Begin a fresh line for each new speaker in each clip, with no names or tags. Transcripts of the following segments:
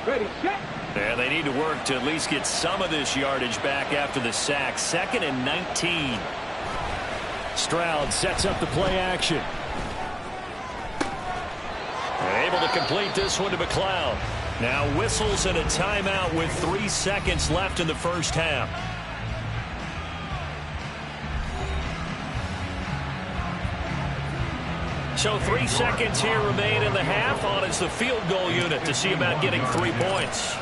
Ready, set.
And they need to work to at least get some of this yardage back after the sack. 2nd and 19.
Stroud sets up the play action.
And able to complete this one to McLeod. Now whistles and a timeout with 3 seconds left in the first half. So 3 seconds here remain in the half. On is the field goal unit to see about getting 3 points.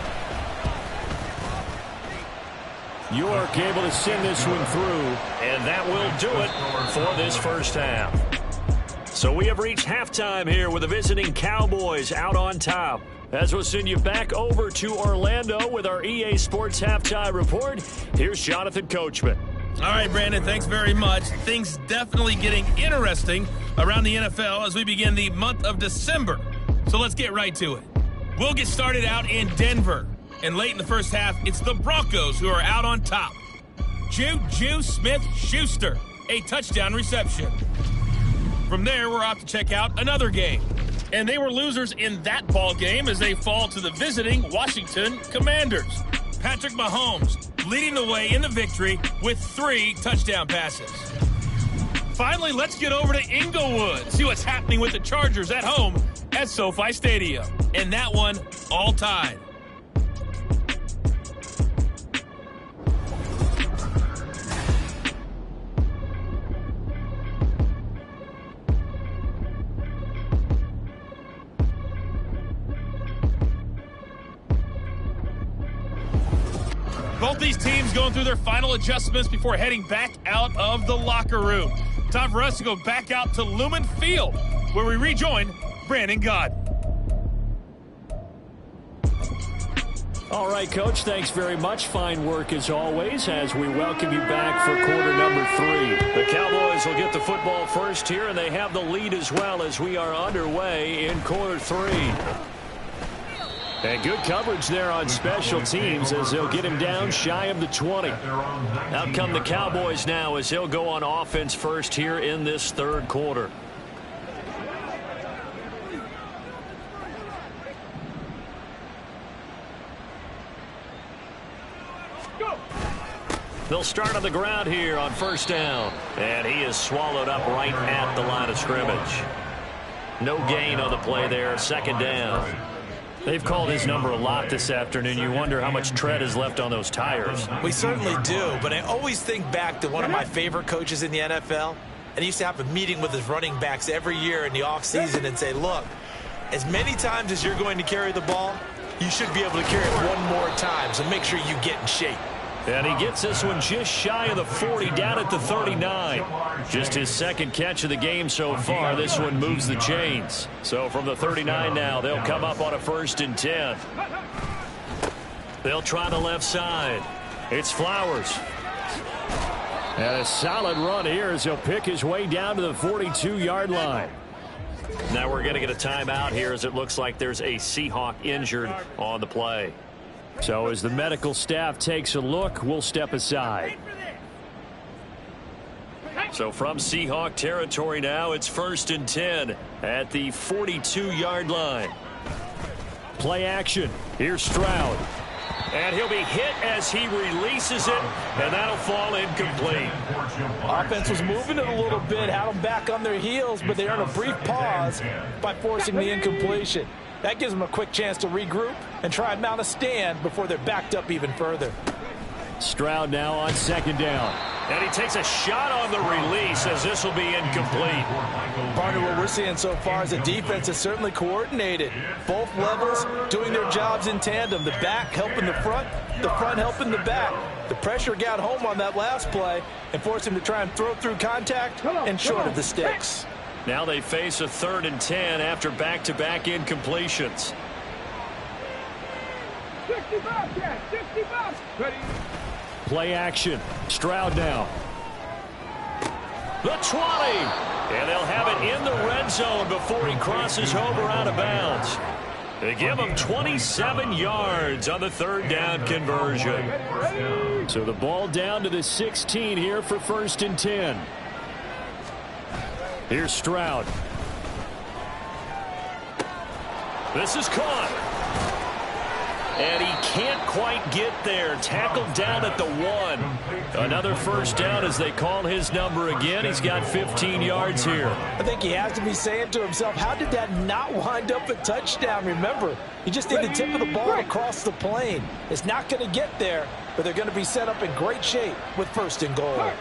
York able to send this one through.
And that will do it for this first half. So we have reached halftime here with the visiting Cowboys out on top. As we'll send you back over to Orlando with our EA Sports Halftime Report, here's Jonathan Coachman.
All right, Brandon, thanks very much. Things definitely getting interesting around the NFL as we begin the month of December. So let's get right to it. We'll get started out in Denver. And late in the first half, it's the Broncos who are out on top. Juju Smith-Schuster, a touchdown reception. From there, we're off to check out another game. And they were losers in that ball game as they fall to the visiting Washington Commanders. Patrick Mahomes leading the way in the victory with 3 touchdown passes. Finally, let's get over to Inglewood, see what's happening with the Chargers at home at SoFi Stadium. And that one, all tied. Both these teams going through their final adjustments before heading back out of the locker room. Time for us to go back out to Lumen Field, where we rejoin Brandon Gott.
All right, Coach, thanks very much. Fine work as always as we welcome you back for quarter number 3.
The Cowboys will get the football first here, and they have the lead as well as we are underway in quarter 3. And good coverage there on special teams as they'll get him down shy of the 20. Out come the Cowboys now as they'll go on offense first here in this third quarter. They'll start on the ground here on first down. And he is swallowed up right at the line of scrimmage. No gain on the play there. Second down. They've called his number a lot this afternoon. You wonder how much tread is left on those tires.
We certainly do, but I always think back to one of my favorite coaches in the NFL. And he used to have a meeting with his running backs every year in the offseason and say, look, as many times as you're going to carry the ball, you should be able to carry it one more time, so make sure you get in shape.
And he gets this one just shy of the 40, down at the 39. Just his second catch of the game so far. This one moves the chains. So from the 39 now, they'll come up on a 1st and 10. They'll try the left side. It's Flowers.
And a solid run here as he'll pick his way down to the 42-yard line.
Now we're going to get a timeout here as it looks like there's a Seahawk injured on the play.
So as the medical staff takes a look, we'll step aside.
So from Seahawk territory now, it's 1st and 10 at the 42-yard line.
Play action. Here's Stroud.
And he'll be hit as he releases it, and that'll fall incomplete.
Offense was moving it a little bit, had them back on their heels, but they earned a brief pause by forcing the incompletion. That gives them a quick chance to regroup and try and mount a stand before they're backed up even further.
Stroud now on 2nd down.
And he takes a shot on the release as this will be incomplete.
Partner, what we're seeing so far is the defense is certainly coordinated. Both levels doing their jobs in tandem. The back helping the front helping the back. The pressure got home on that last play and forced him to try and throw through contact and short of the sticks.
Now they face a 3rd and 10 after back-to-back incompletions.
65, Jack, 65. Ready.
Play action. Stroud now.
The 20. And they'll have it in the red zone before he crosses over out of bounds. They give him 27 yards on the 3rd down conversion.
So the ball down to the 16 here for 1st and 10. Here's Stroud.
This is caught. can't quite get there. Tackled down at the 1. Another first down as they call his number again. He's got 15 yards here.
I think he has to be saying to himself, how did that not wind up a touchdown? Remember, you just need the tip of the ball to cross the plane. It's not going to get there, but they're going to be set up in great shape with 1st and goal.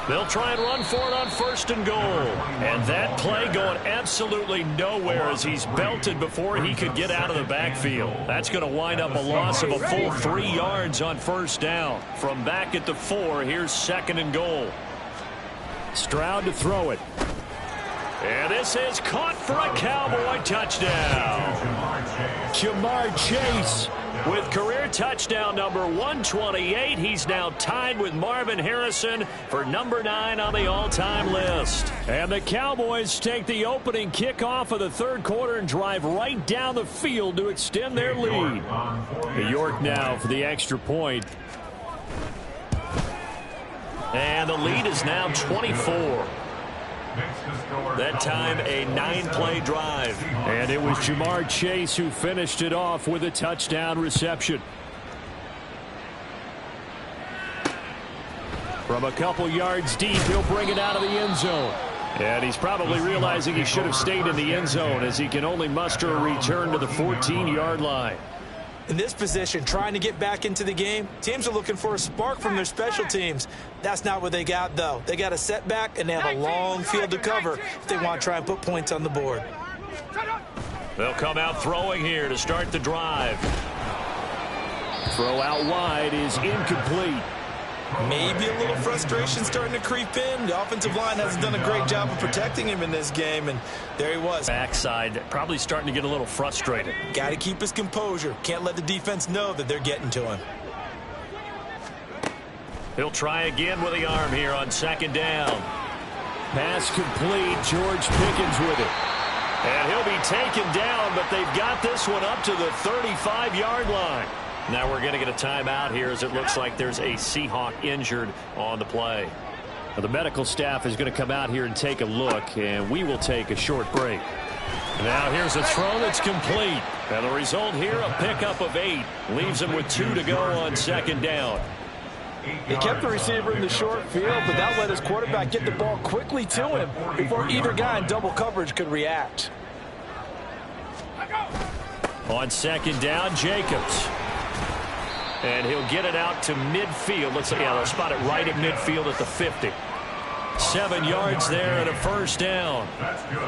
They'll try and run for it on 1st and goal. And that play going absolutely nowhere as he's belted before he could get out of the backfield. That's going to wind up a loss of a full 3 yards on 1st down. From back at the 4, here's 2nd and goal.
Stroud to throw it.
And this is caught for a Cowboy touchdown.
Jamar Chase
with career touchdown number 128. He's now tied with Marvin Harrison for number 9 on the all-time list.
And the Cowboys take the opening kickoff of the 3rd quarter and drive right down the field to extend their lead. New York now for the extra point.
And the lead is now 24. That time a 9-play drive.
And it was Jamar Chase who finished it off with a touchdown reception. From a couple yards deep, he'll bring it out of the end zone. And he's probably realizing he should have stayed in the end zone as he can only muster a return to the 14-yard line.
In this position, trying to get back into the game, teams are looking for a spark from their special teams. That's not what they got, though. They got a setback, and they have a long field to cover if they want to try and put points on the board.
They'll come out throwing here to start the drive.
Throw out wide is incomplete.
Maybe a little frustration starting to creep in. The offensive line hasn't done a great job of protecting him in this game, and there he was.
Backside, probably starting to get a little frustrated.
Got to keep his composure. Can't let the defense know that they're getting to him.
He'll try again with the arm here on 2nd down.
Pass complete. George Pickens with it.
And he'll be taken down, but they've got this one up to the 35-yard line. Now we're going to get a timeout here as it looks like there's a Seahawk injured on the play.
Well, the medical staff is going to come out here and take a look, and we will take a short break.
Now here's a throw that's complete. And the result here, a pickup of 8. Leaves him with 2 to go on 2nd down.
He kept the receiver in the short field, but that let his quarterback get the ball quickly to him before either guy in double coverage could react.
On 2nd down, Jacobs. And he'll get it out to midfield. Let's see, yeah, they'll spot it right at midfield at the 50. 7 yards there and a 1st down.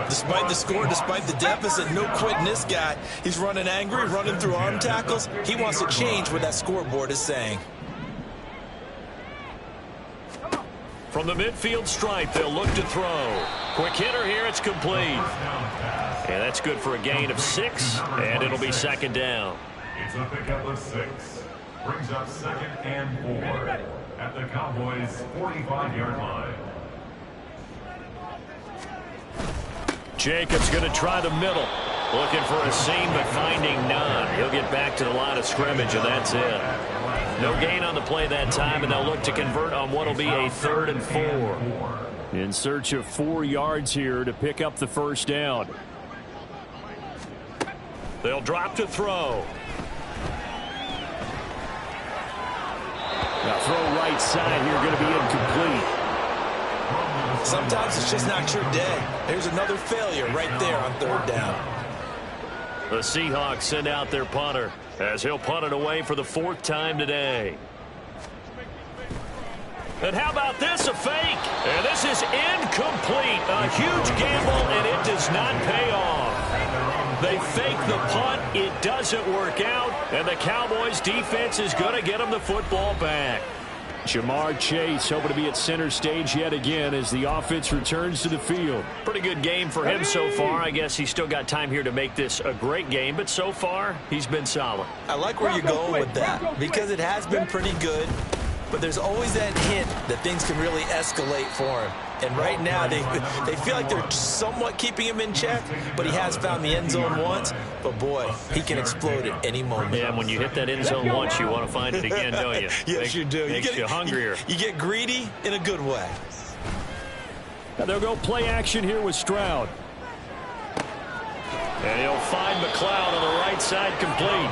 Despite the score, despite the deficit, no quitting this guy. He's running angry, running through arm tackles. He wants to change what that scoreboard is saying.
From the midfield stripe, they'll look to throw. Quick hitter here, it's complete. And that's good for a gain of 6, and it'll be 2nd down.
It's a pickup of 6. Brings up 2nd and 4 at the Cowboys' 45-yard line.
Jacobs going to try the middle. Looking for a seam, but finding none. He'll get back to the line of scrimmage, and that's it. No gain on the play that time, and they'll look to convert on what will be a 3rd and 4.
In search of 4 yards here to pick up the 1st down.
They'll drop to throw.
Now throw right side here, going to be incomplete.
Sometimes it's just not your day. There's another failure right there on 3rd down.
The Seahawks send out their punter as he'll punt it away for the 4th time today. And how about this, a fake? And this is incomplete. A huge gamble, and it does not pay off. They fake the punt. It doesn't work out, and the Cowboys defense is going to get them the football back.
Jamar Chase hoping to be at center stage yet again as the offense returns to the field.
Pretty good game for him so far. I guess he's still got time here to make this a great game, but so far he's been solid.
I like where you're going with that because it has been pretty good, but there's always that hint that things can really escalate for him. And right now, they feel like they're somewhat keeping him in check, but he has found the end zone once. But, boy, he can explode at any moment.
Yeah, and when you hit that end zone once, you want to find it again, don't you?
Yes, you do.
Makes you hungrier.
You get greedy in a good way.
Now they'll go play action here with Stroud. And he'll find McLeod on the right side complete.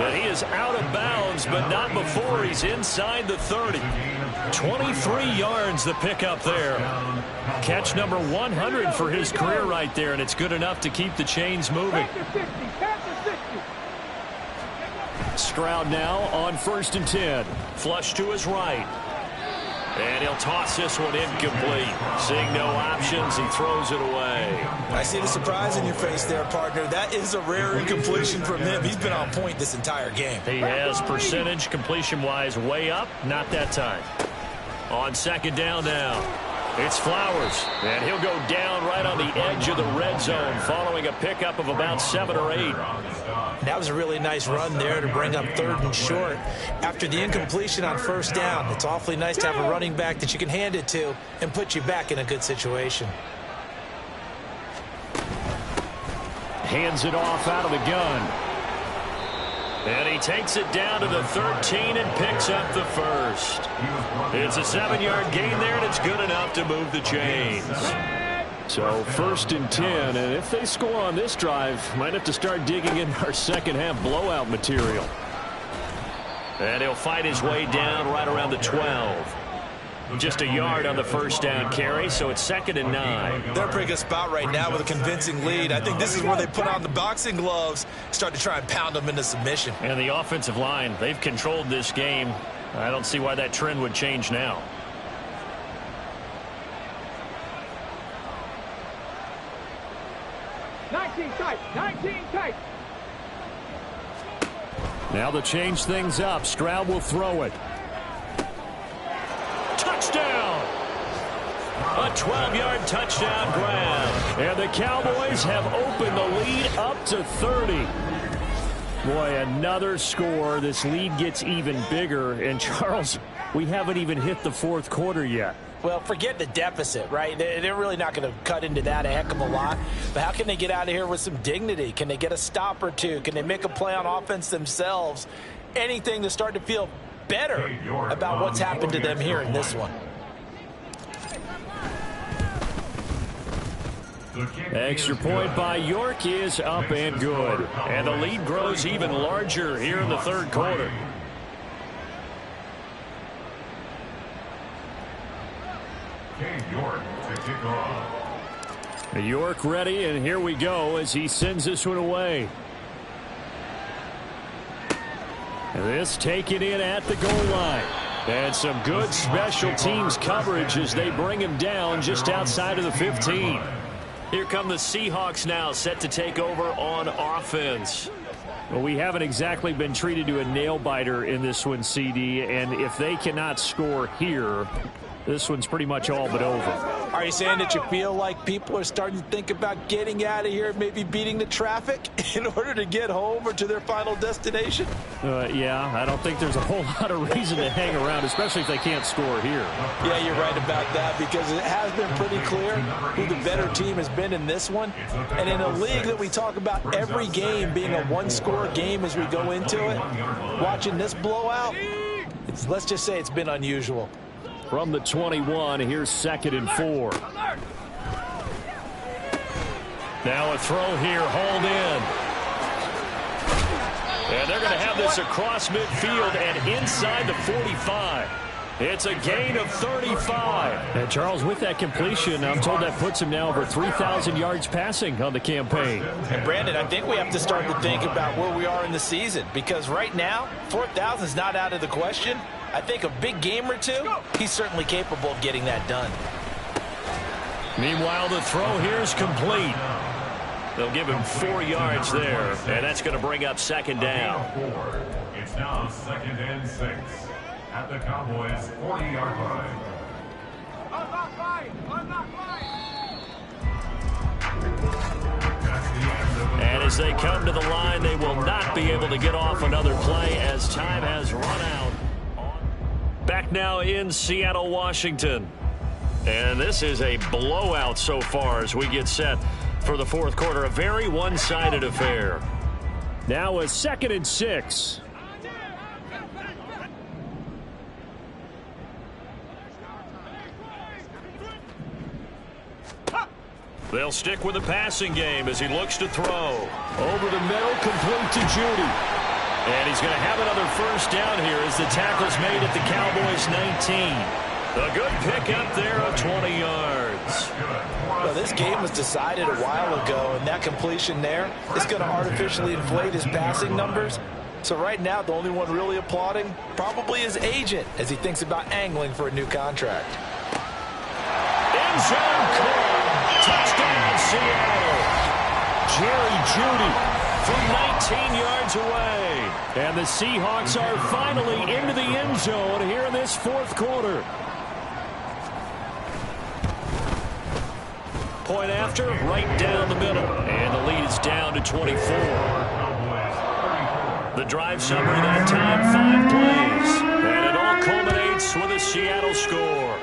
And he is out of bounds, but not before he's inside the 30. 23 yards the pickup there. Catch number 100 for his career right there, and it's good enough to keep the chains moving. Stroud now on 1st and 10. Flush to his right. And he'll toss this one incomplete. Seeing no options, he throws it away.
I see the surprise in your face there, partner. That is a rare incompletion from him. He's been on point this entire game.
He has percentage completion-wise way up. Not that time. On 2nd down now. It's Flowers. And he'll go down right on the edge of the red zone following a pickup of about 7 or 8.
That was a really nice run there to bring up 3rd and short. After the incompletion on 1st down, it's awfully nice to have a running back that you can hand it to and put you back in a good situation.
Hands it off out of the gun. And he takes it down to the 13 and picks up the 1st. It's a 7-yard gain there, and it's good enough to move the chains. So 1st and 10, and if they score on this drive, might have to start digging in our second half blowout material. And he'll fight his way down right around the 12. Just a yard on the 1st down carry, so it's 2nd and 9.
They're in a pretty good spot right now with a convincing lead. I think this is where they put on the boxing gloves, start to try and pound them into submission.
And the offensive line, they've controlled this game. I don't see why that trend would change now. Now to change things up, Stroud will throw it. Touchdown! A 12-yard touchdown grab. And the Cowboys have opened the lead up to 30. Boy, another score. This lead gets even bigger. And, Charles, we haven't even hit the 4th quarter yet.
Well, forget the deficit, right? They're really not going to cut into that a heck of a lot. But how can they get out of here with some dignity? Can they get a stop or two? Can they make a play on offense themselves? Anything to start to feel better about what's happened to them here in this one.
Extra point by York is up and good. And the lead grows even larger here in the 3rd quarter.
York to kick off.
York ready, and here we go as he sends this one away. This taken in at the goal line. And some good special teams coverage as they bring him down just outside of the 15. Here come the Seahawks now, set to take over on offense. Well, we haven't exactly been treated to a nail-biter in this one, CD, and if they cannot score here, this one's pretty much all but over.
Are you saying that you feel like people are starting to think about getting out of here, maybe beating the traffic in order to get home or to their final destination?
Yeah, I don't think there's a whole lot of reason to hang around, especially if they can't score here.
Yeah, you're right about that, because it has been pretty clear who the better team has been in this one. And in a league that we talk about every game being a one-score game as we go into it, watching this blowout, let's just say it's been unusual.
From the 21, here's 2nd and 4. Now a throw here, hauled in. And they're going to have this across midfield and inside the 45. It's a gain of 35. And Charles, with that completion, I'm told that puts him now over 3,000 yards passing on the campaign.
And Brandon, I think we have to start to think about where we are in the season, because right now, 4,000 is not out of the question. I think a big game or two, he's certainly capable of getting that done.
Meanwhile, the throw here is complete. They'll give him 4 yards there, and that's going to bring up 2nd down.
It's now 2nd and 6 at the Cowboys' 40-yard line.
And as they come to the line, they will not be able to get off another play as time has run out. Back now in Seattle, Washington. And this is a blowout so far as we get set for the 4th quarter. A very one-sided affair. Now a 2nd and 6.
They'll stick with the passing game as he looks to throw. Over the middle, complete to Judy. And he's going to have another first down here as the tackle's made at the Cowboys 19. A good pick up there of 20 yards.
Well, this game was decided a while ago, and that completion there is going to artificially inflate his passing numbers. So right now, the only one really applauding probably his agent as he thinks about angling for a new contract.
End zone call. Touchdown, Seattle. Jerry Jeudy from 19 yards away. And the Seahawks are finally into the end zone here in this fourth quarter. Point after, right down the middle. And the lead is down to 24. The drive summary that time, 5 plays. And it all culminates with a Seattle score.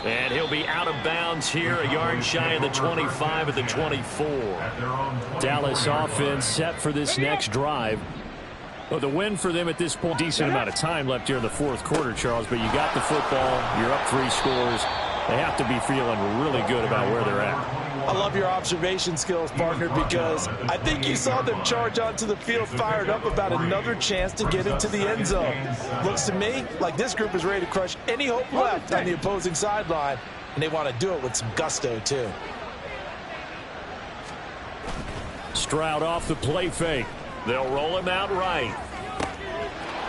And he'll be out of bounds here, a yard shy of the 25 at the 24. Dallas offense set for this next drive. Well, the win for them at this point, decent amount of time left here in the fourth quarter, Charles, but you got the football, you're up 3 scores. They have to be feeling really good about where they're at.
I love your observation skills, partner, because I think you saw them charge onto the field fired up about another chance to get into the end zone. Looks to me like this group is ready to crush any hope left on the opposing sideline, and they want to do it with some gusto, too.
Stroud off the play fake. They'll roll him out right.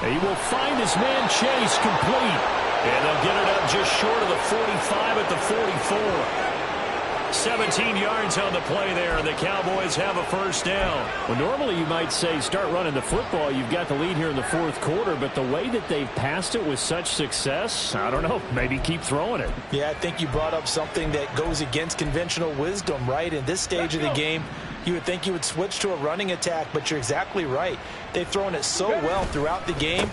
He will find his man Chase complete. And they'll get it up just short of the 45 at the 44. 17 yards on the play there, and the Cowboys have a first down. Well, normally you might say start running the football. You've got the lead here in the fourth quarter, but the way that they've passed it with such success, I don't know, maybe keep throwing it.
Yeah, I think you brought up something that goes against conventional wisdom, right? In this stage of the game, you would think you would switch to a running attack, but you're exactly right. They've thrown it so well throughout the game,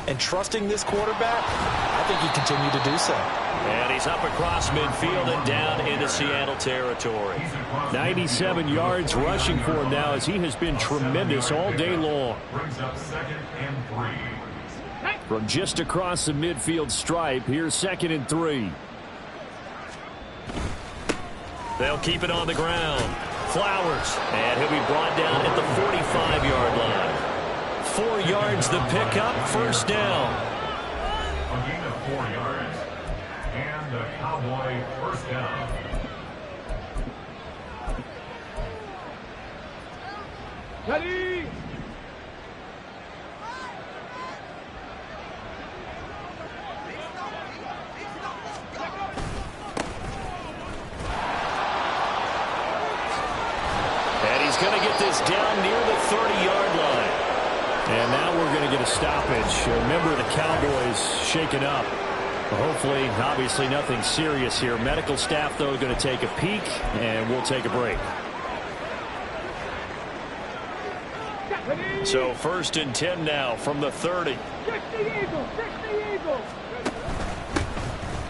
and trusting this quarterback, I think you continue to do so.
And he's up across midfield and down into Seattle territory. 97 yards rushing for him now as he has been tremendous all day long.
Brings up 2nd and 3.
From just across the midfield stripe, here's 2nd and 3. They'll keep it on the ground. Flowers, and he'll be brought down at the 45-yard line. 4 yards the pickup, first down.
A gain of 4 yards. And the Cowboy first down.
Ready?
And he's going to get this down near the 30-yard line. And now we're going to get a stoppage. Remember, the Cowboys shaken up. Hopefully, obviously nothing serious here. Medical staff, though, going to take a peek, and we'll take a break. So 1st and 10 now from the 30.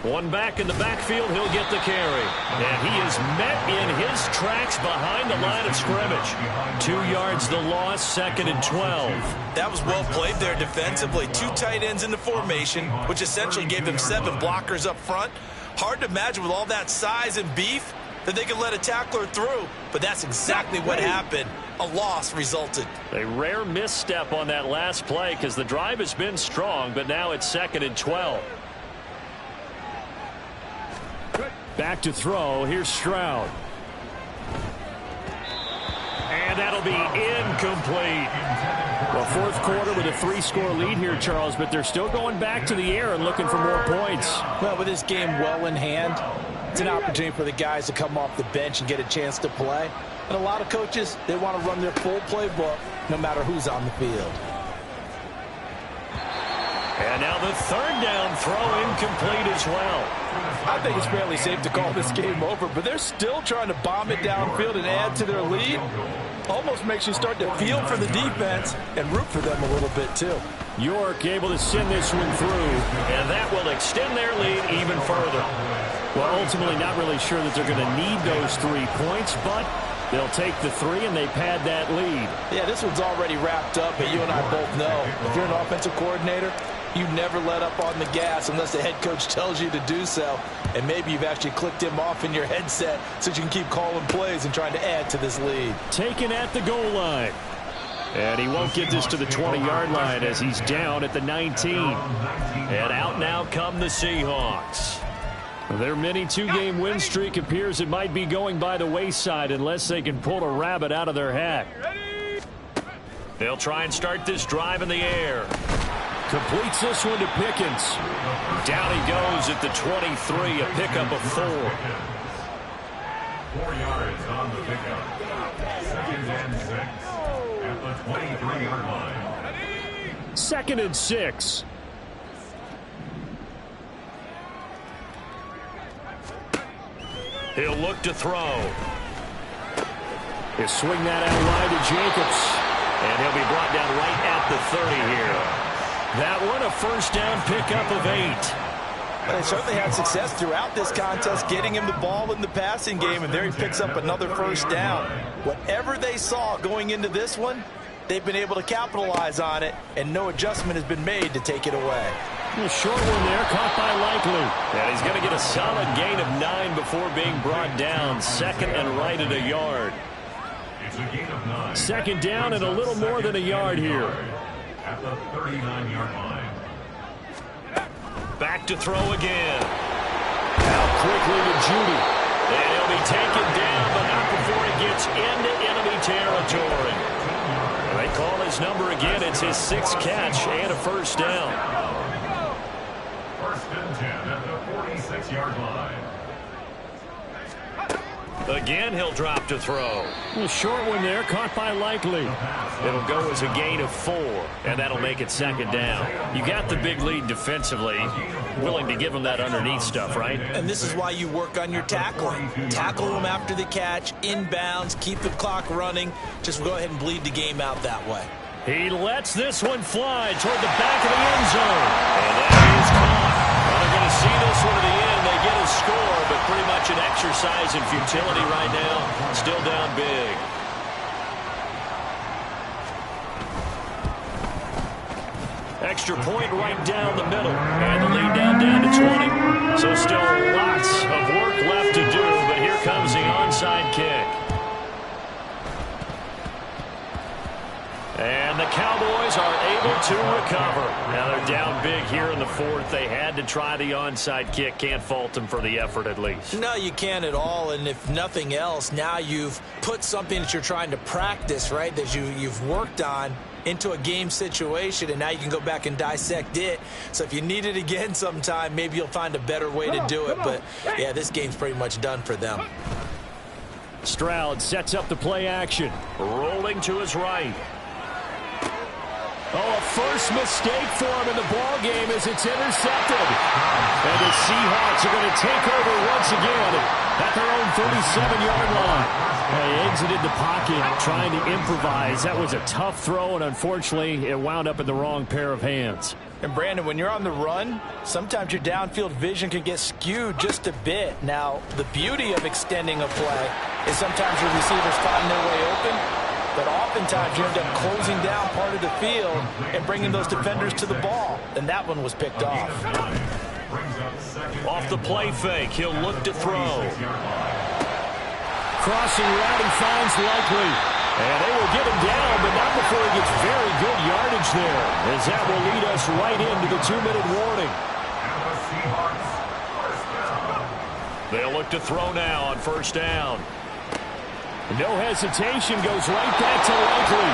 One back in the backfield, he'll get the carry. And he is met in his tracks behind the line of scrimmage. 2 yards the loss, 2nd and 12.
That was well played there defensively. 2 tight ends in the formation, which essentially gave them 7 blockers up front. Hard to imagine with all that size and beef that they could let a tackler through. But that's exactly what happened. A loss resulted.
A rare misstep on that last play because the drive has been strong, but now it's 2nd and 12. Back to throw. Here's Stroud. And that'll be incomplete. Well, fourth quarter with a 3-score lead here, Charles, but they're still going back to the air and looking for more points.
Well, with this game well in hand, it's an opportunity for the guys to come off the bench and get a chance to play. And a lot of coaches, they want to run their full playbook no matter who's on the field.
And now the 3rd down throw incomplete as well.
I think it's fairly safe to call this game over, but they're still trying to bomb it downfield and add to their lead. Almost makes you start to feel for the defense and root for them a little bit, too.
York able to send this one through, and that will extend their lead even further. Well, ultimately not really sure that they're going to need those 3 points, but they'll take the 3 and they pad that lead.
Yeah, this one's already wrapped up, but you and I both know if you're an offensive coordinator, You never let up on the gas unless the head coach tells you to do so. And maybe you've actually clicked him off in your headset so you can keep calling plays and trying to add to this lead.
Taken at the goal line. And he won't get this to the 20-yard line as he's down at the 19. And out now come the Seahawks. Their mini two-game win streak appears it might be going by the wayside unless they can pull a rabbit out of their hat. They'll try and start this drive in the air. Completes this one to Pickens. Down he goes at the 23, a pickup of 4.
4 yards on the pickup. 2nd and 6 at the 23-yard line.
2nd and 6. He'll look to throw. He'll swing that out wide to Jacobs. And he'll be brought down right at the 30 here. That one a first down pickup of 8.
Well, they certainly had success throughout this contest getting him the ball in the passing game, and there he picks up another first down. Whatever they saw going into this one, they've been able to capitalize on it, and no adjustment has been made to take it away.
A short one there, caught by Likely. And he's going to get a solid gain of 9 before being brought down. 2nd and right at a yard.
It's a gain of 9.
2nd down and a little more than a yard here.
At the 39-yard line.
Back to throw again. Out quickly to Judy. And he'll be taken down, but not before he gets into enemy territory. And they call his number again. It's his 6th catch and a first down.
1st and 10 at the 46-yard line.
Again, he'll drop to throw. A short one there, caught by Likely. It'll go as a gain of 4, and that'll make it 2nd down. You got the big lead defensively. Willing to give him that underneath stuff, right?
And this is why you work on your tackling. Tackle them after the catch, inbounds, keep the clock running. Just go ahead and bleed the game out that way.
He lets this one fly toward the back of the end zone. And that is caught. Well, they're going to see this one to the end. They get a score, but pretty much an exercise in futility right now. Still down big. Extra point right down the middle. And the lead down to 20. So still lots of work left to do, but here comes the onside kick. And the Cowboys are able to recover. Now they're down big here in the 4th. They had to try the onside kick. Can't fault them for the effort at least.
No, you can't at all. And if nothing else, now you've put something that you're trying to practice, right, that you've worked on into a game situation, and now you can go back and dissect it. So if you need it again sometime, maybe you'll find a better way to do it. But, yeah, this game's pretty much done for them.
Stroud sets up the play action. Rolling to his right. Oh, a first mistake for him in the ball game as it's intercepted. And the Seahawks are going to take over once again at their own 37-yard line. They exited the pocket trying to improvise. That was a tough throw, and unfortunately, it wound up in the wrong pair of hands.
And, Brandon, when you're on the run, sometimes your downfield vision can get skewed just a bit. Now, the beauty of extending a play is sometimes your receivers find their way open, but oftentimes you end up closing down part of the field and bringing those defenders to the ball. And that one was picked off.
Off the play fake, he'll look to throw. Crossing route, he finds Likely. And they will get him down, but not before he gets very good yardage there, as that will lead us right into the 2-minute warning. They'll look to throw now on first down. No hesitation, goes right back to Likely.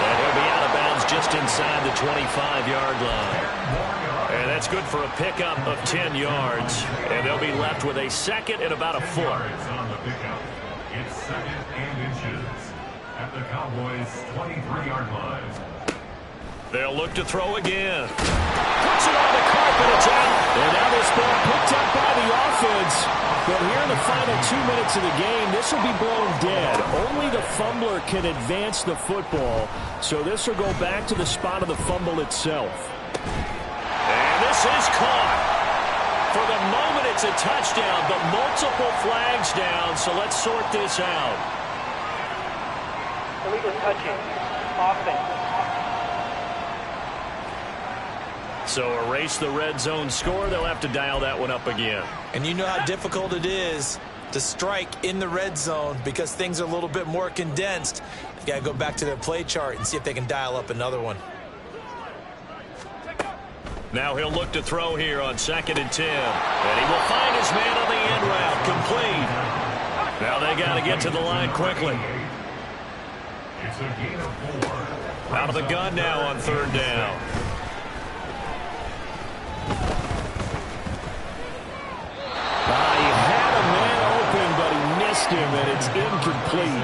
And he'll be out of bounds just inside the 25-yard line. And that's good for a pickup of 10 yards. And they'll be left with a 2nd and about a foot.
It's 2nd and inches at the Cowboys' 23-yard line.
They'll look to throw again. Puts it on the carpet, it's out. And now this ball picked up by the offense. But here in the final 2 minutes of the game, this will be blown dead. Only the fumbler can advance the football. So this will go back to the spot of the fumble itself. And this is caught. For the moment, it's a touchdown, but multiple flags down, so let's sort this out. Illegal touching. Offense. So erase the red zone score. They'll have to dial that one up again.
And you know how difficult it is to strike in the red zone because things are a little bit more condensed. They've got to go back to their play chart and see if they can dial up another one.
Now he'll look to throw here on 2nd and 10. And he will find his man on the end route. Complete. Now they got to get to the line quickly.
It's a gain of 4.
Out of the gun now on 3rd down.
He had a man open, but he missed him, and it's incomplete.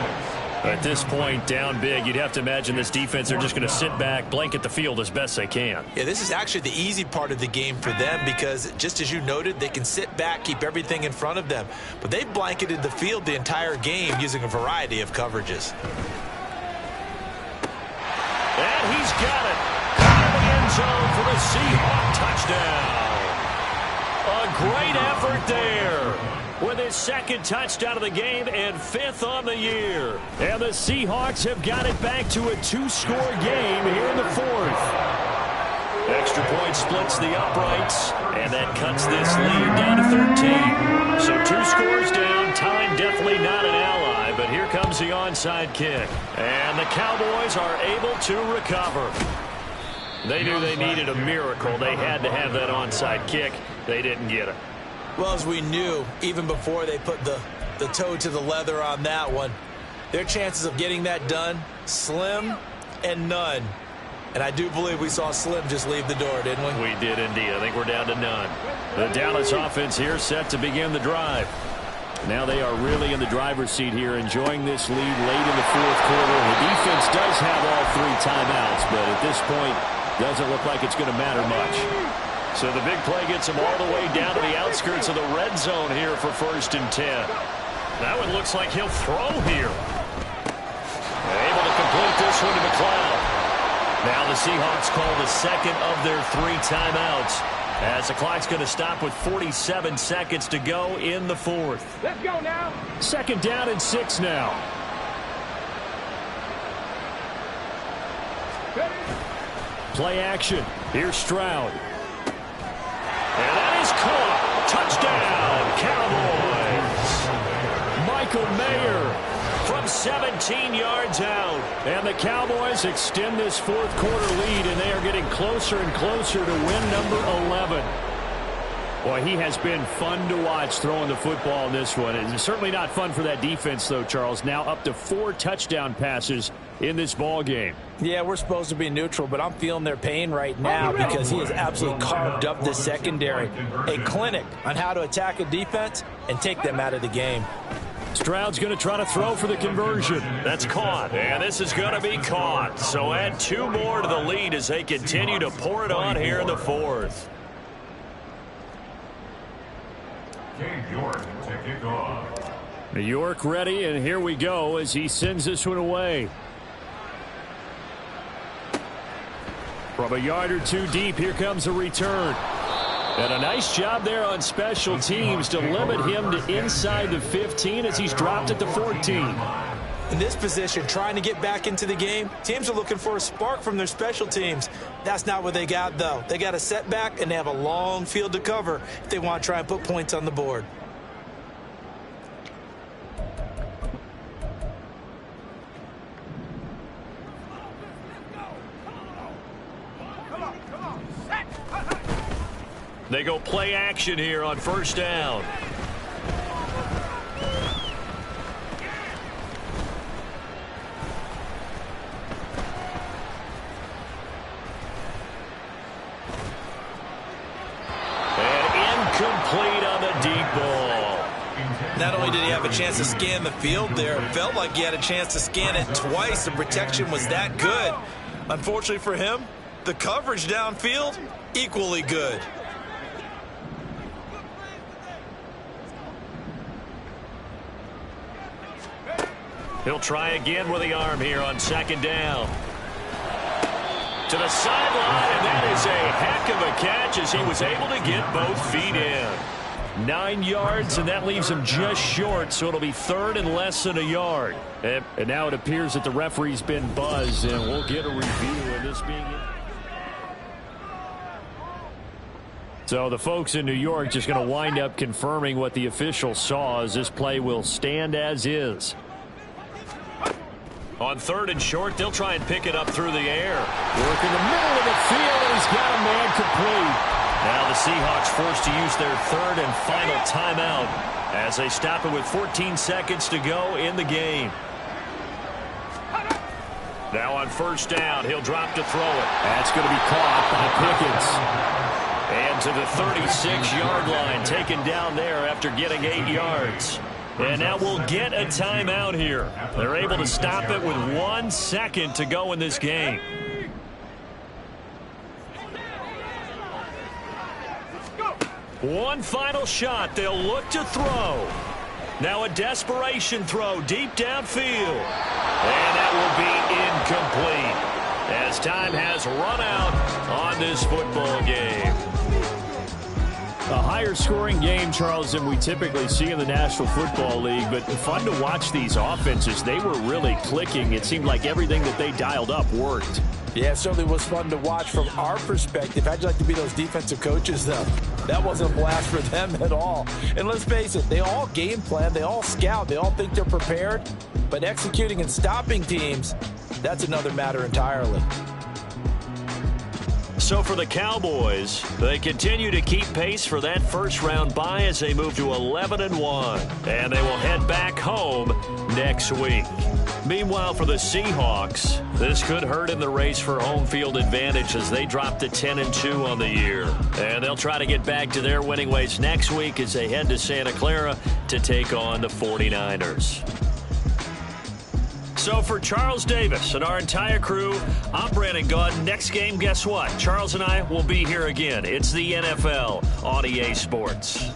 At this point, down big, you'd have to imagine this defense, they're just going to sit back, blanket the field as best they can.
Yeah, this is actually the easy part of the game for them because, just as you noted, they can sit back, keep everything in front of them. But they've blanketed the field the entire game using a variety of coverages.
And he's got it. Out of the end zone for the Seahawks touchdown. A great effort there. With his 2nd touchdown of the game and 5th on the year. And the Seahawks have got it back to a 2-score game here in the 4th. Extra point splits the uprights, and that cuts this lead down to 13. So 2 scores down, time definitely not an ally, but here comes the onside kick. And the Cowboys are able to recover. They knew they needed a miracle. They had to have that onside kick. They didn't get it.
Well, as we knew, even before they put the toe to the leather on that one, their chances of getting that done, slim and none. And I do believe we saw Slim just leave the door, didn't we?
We did indeed. I think we're down to none. The Dallas offense here set to begin the drive.
Now they are really in the driver's seat here, enjoying this lead late in the 4th quarter. The defense does have all 3 timeouts, but at this point, doesn't look like it's going to matter much.
So the big play gets him all the way down to the outskirts of the red zone here for 1st and 10. That one looks like he'll throw here. Able to complete this one to McLeod. Now the Seahawks call the 2nd of their 3 timeouts as the clock's going to stop with 47 seconds to go in the 4th.
Let's go now.
2nd down and 6 now. Play action. Here's Stroud.
And that is caught. Touchdown, Cowboys.
Michael Mayer
from 17 yards out.
And the Cowboys extend this 4th quarter lead, and they are getting closer and closer to win number 11. Boy, he has been fun to watch throwing the football in this one. It's certainly not fun for that defense, though, Charles. Now up to 4 touchdown passes in this ball game.
Yeah, we're supposed to be neutral, but I'm feeling their pain right now because he has absolutely carved up the secondary. A clinic on how to attack a defense and take them out of the game.
Stroud's going to try to throw for the conversion.
That's caught, and this is going to be caught. So add 2 more to the lead as they continue to pour it on here in the 4th.
York to kick off.
New York ready, and here we go as he sends this one away. From a yard or 2 deep, here comes a return. And a nice job there on special teams to limit him to inside the 15 as he's dropped at the 14.
In this position, trying to get back into the game, teams are looking for a spark from their special teams. That's not what they got, though. They got a setback, and they have a long field to cover if they want to try and put points on the board.
They go play action here on 1st down. Complete on the deep ball.
Not only did he have a chance to scan the field there, it felt like he had a chance to scan it twice. The protection was that good. Unfortunately for him, the coverage downfield, equally good.
He'll try again with the arm here on 2nd down. To the sideline, and that is a heck of a catch as he was able to get both feet in.
9 yards, and that leaves him just short, so it'll be 3rd and less than a yard. And now it appears that the referee's been buzzed, and we'll get a review of this being it.
So the folks in New York just going to wind up confirming what the official saw, as this play will stand as is.
On 3rd and short, they'll try and pick it up through the air.
Work in the middle of the field, and he's got a man complete.
Now the Seahawks forced to use their 3rd and final timeout as they stop it with 14 seconds to go in the game. Now on 1st down, he'll drop to throw it.
That's going to be caught by Pickens.
And to the 36-yard line, taken down there after getting 8 yards. And now we'll get a timeout here. They're able to stop it with 1 second to go in this game. One final shot. They'll look to throw. Now a desperation throw deep downfield. And that will be incomplete as time has run out on this football game.
A higher scoring game, Charles, than we typically see in the National Football League, but fun to watch these offenses. They were really clicking. It seemed like everything that they dialed up worked.
Yeah, it certainly was fun to watch from our perspective. How'd you like to be those defensive coaches, though? That wasn't a blast for them at all. And let's face it, they all game plan, they all scout, they all think they're prepared, but executing and stopping teams, that's another matter entirely.
So for the Cowboys, they continue to keep pace for that first-round bye as they move to 11-1, and they will head back home next week. Meanwhile, for the Seahawks, this could hurt in the race for home field advantage as they drop to 10-2 on the year. And they'll try to get back to their winning ways next week as they head to Santa Clara to take on the 49ers. So for Charles Davis and our entire crew, I'm Brandon Gaudin. Next game, guess what? Charles and I will be here again. It's the NFL on EA Sports.